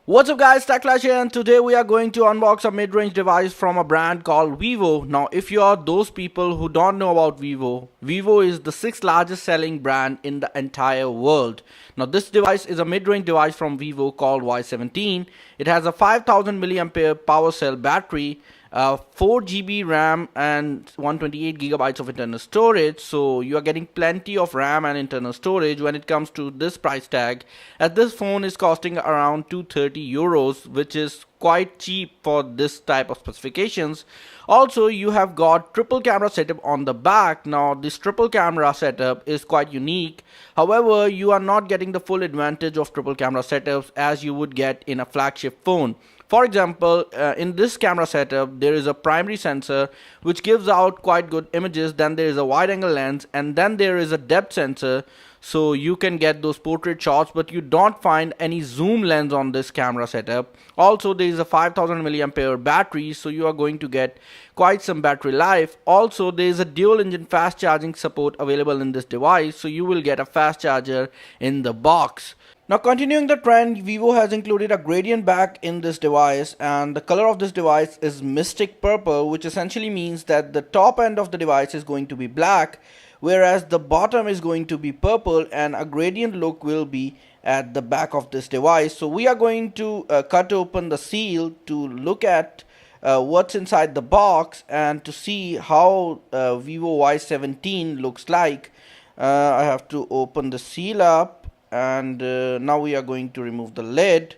What's up guys, Techlash here, and today we are going to unbox a mid-range device from a brand called Vivo. Now if you are those people who don't know about Vivo, Vivo is the 6th largest selling brand in the entire world. Now this device is a mid-range device from Vivo called Y17. It has a 5000 milliampere power cell battery, 4 GB RAM and 128 gigabytes of internal storage. So you are getting plenty of RAM and internal storage when it comes to this price tag, as this phone is costing around 230 euros, which is quite cheap for this type of specifications. Also, you have got triple camera setup on the back. Now this triple camera setup is quite unique. However, you are not getting the full advantage of triple camera setups as you would get in a flagship phone. For example, in this camera setup, there is a primary sensor which gives out quite good images, then there is a wide angle lens, and then there is a depth sensor, so you can get those portrait shots, but you don't find any zoom lens on this camera setup. Also, there is a 5000 milliampere battery, so you are going to get quite some battery life. Also, there is a dual engine fast charging support available in this device, so you will get a fast charger in the box. Now continuing the trend, Vivo has included a gradient back in this device, and the color of this device is mystic purple, which essentially means that the top end of the device is going to be black, whereas the bottom is going to be purple, and a gradient look will be at the back of this device. So we are going to cut open the seal to look at what's inside the box and to see how Vivo Y17 looks like. I have to open the seal up, and now we are going to remove the lid.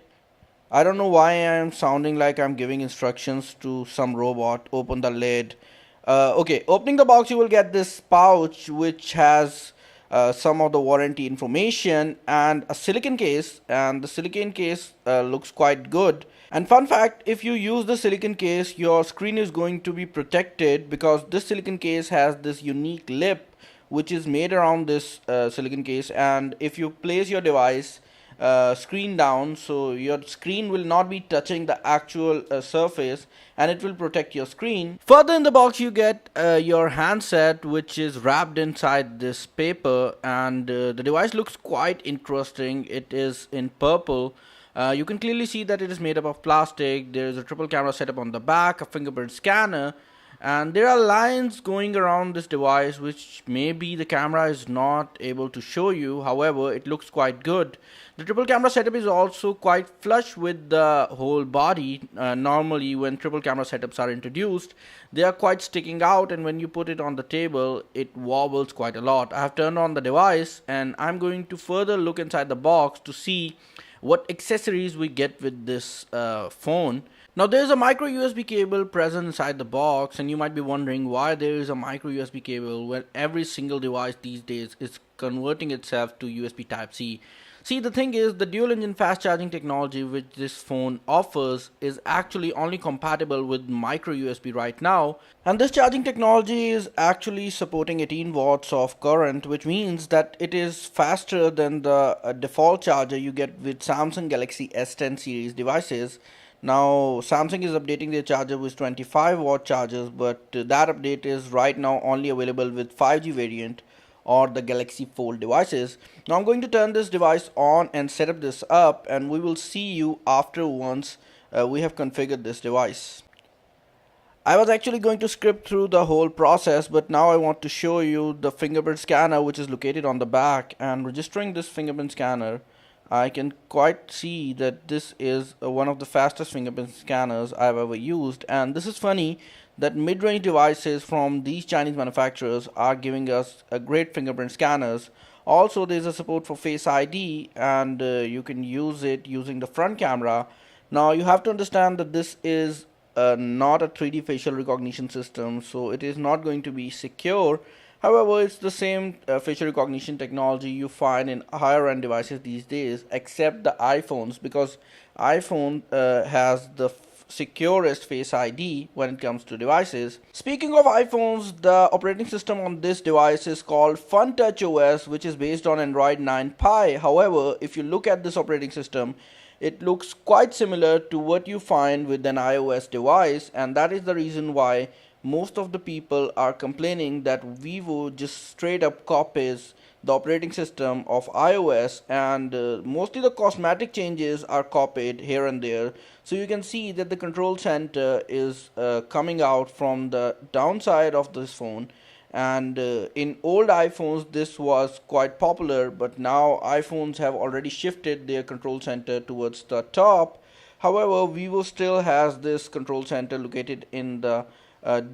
I don't know why I am sounding like I'm giving instructions to some robot. Open the lid. Okay, opening the box, you will get this pouch which has some of the warranty information and a silicone case, and the silicone case looks quite good. And fun fact, if you use the silicone case, your screen is going to be protected because this silicone case has this unique lip which is made around this silicone case, and if you place your device screen down, so your screen will not be touching the actual surface, and it will protect your screen. Further in the box you get your handset, which is wrapped inside this paper, and the device looks quite interesting. It is in purple. You can clearly see that it is made up of plastic. There is a triple camera setup on the back, a fingerprint scanner, and there are lines going around this device which maybe the camera is not able to show you. However, it looks quite good. The triple camera setup is also quite flush with the whole body. Normally when triple camera setups are introduced, they are quite sticking out, and when you put it on the table it wobbles quite a lot. I have turned on the device and I'm going to further look inside the box to see what accessories we get with this phone. Now there is a micro USB cable present inside the box, and you might be wondering why there is a micro USB cable when every single device these days is converting itself to USB Type-C. See, the thing is, the dual engine fast charging technology which this phone offers is actually only compatible with micro USB right now, and this charging technology is actually supporting 18 watts of current, which means that it is faster than the default charger you get with Samsung Galaxy S10 series devices. Now Samsung is updating their charger with 25 watt chargers, but that update is right now only available with 5G variant or the Galaxy Fold devices. Now I'm going to turn this device on and set up this up, and we will see you after once we have configured this device. I was actually going to skip through the whole process, but now I want to show you the fingerprint scanner which is located on the back, and registering this fingerprint scanner, I can quite see that this is one of the fastest fingerprint scanners I've ever used. And this is funny that mid-range devices from these Chinese manufacturers are giving us a great fingerprint scanners. Also, there's a support for Face ID, and you can use it using the front camera. Now you have to understand that this is not a 3D facial recognition system, so it is not going to be secure. However, it's the same facial recognition technology you find in higher end devices these days, except the iPhones, because iPhone has the securest Face ID when it comes to devices. Speaking of iPhones, the operating system on this device is called FunTouch OS, which is based on Android 9 Pie. However, if you look at this operating system, it looks quite similar to what you find with an iOS device, and that is the reason why most of the people are complaining that Vivo just straight up copies the operating system of iOS, and mostly the cosmetic changes are copied here and there. So you can see that the control center is coming out from the downside of this phone, and in old iPhones this was quite popular, but now iPhones have already shifted their control center towards the top. However, Vivo still has this control center located in the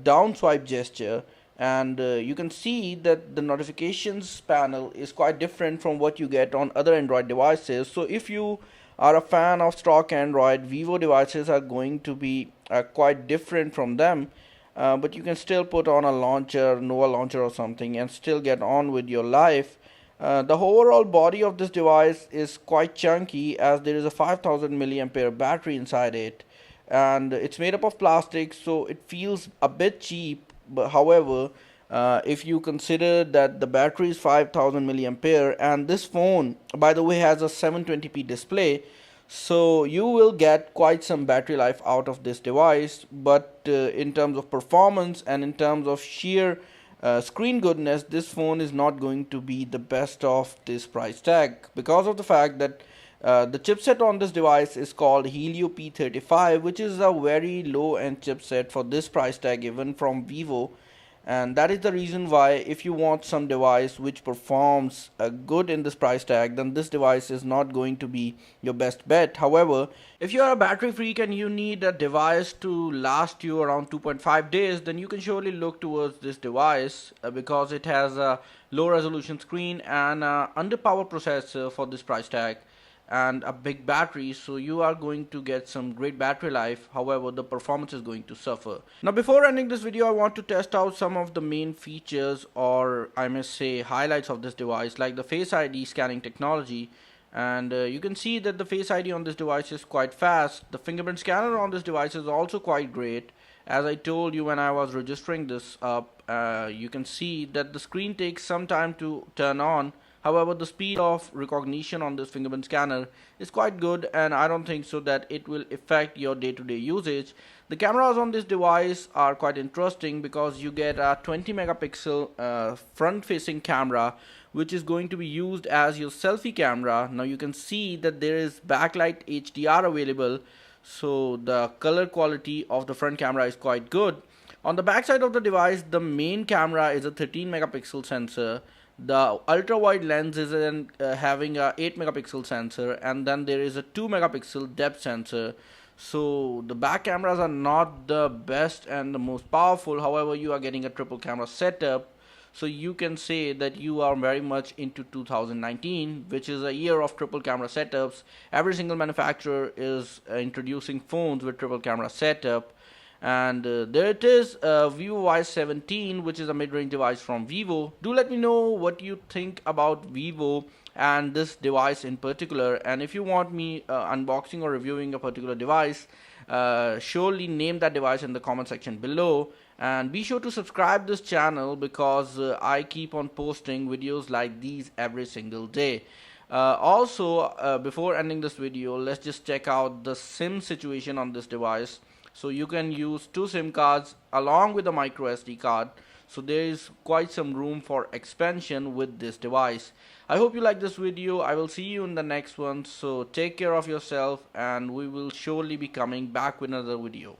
down swipe gesture, and you can see that the notifications panel is quite different from what you get on other Android devices. So if you are a fan of stock Android, Vivo devices are going to be quite different from them. But you can still put on a launcher, Nova launcher or something, and still get on with your life. The overall body of this device is quite chunky, as there is a 5000 milliampere battery inside it, and it's made up of plastic, so it feels a bit cheap. But however, if you consider that the battery is 5000 milliampere, and this phone, by the way, has a 720p display, so you will get quite some battery life out of this device. But in terms of performance and in terms of sheer screen goodness, this phone is not going to be the best of this price tag, because of the fact that the chipset on this device is called Helio P35, which is a very low end chipset for this price tag even from Vivo. And that is the reason why, if you want some device which performs good in this price tag, then this device is not going to be your best bet. However, if you are a battery freak and you need a device to last you around 2.5 days, then you can surely look towards this device, because it has a low resolution screen and underpowered processor for this price tag, and a big battery, so you are going to get some great battery life. However, the performance is going to suffer. Now, before ending this video, I want to test out some of the main features, or I must say highlights of this device, like the Face ID scanning technology. And you can see that the Face ID on this device is quite fast. The fingerprint scanner on this device is also quite great. As I told you when I was registering this up, you can see that the screen takes some time to turn on. However, the speed of recognition on this fingerprint scanner is quite good, and I don't think so that it will affect your day-to-day usage. The cameras on this device are quite interesting, because you get a 20 megapixel front-facing camera, which is going to be used as your selfie camera. Now you can see that there is backlight HDR available, so the color quality of the front camera is quite good. On the back side of the device, the main camera is a 13 megapixel sensor. The ultra wide lens is having a 8 megapixel sensor, and then there is a 2 megapixel depth sensor. So the back cameras are not the best and the most powerful. However, you are getting a triple camera setup, so you can say that you are very much into 2019, which is a year of triple camera setups. Every single manufacturer is introducing phones with triple camera setup. And there it is, VIVO Y17, which is a mid-range device from Vivo. Do let me know what you think about Vivo and this device in particular, and if you want me unboxing or reviewing a particular device, surely name that device in the comment section below. And be sure to subscribe this channel, because I keep on posting videos like these every single day. Also, before ending this video, let's just check out the SIM situation on this device. So you can use 2 SIM cards along with a micro SD card. So there is quite some room for expansion with this device. I hope you like this video. I will see you in the next one. So take care of yourself, and we will surely be coming back with another video.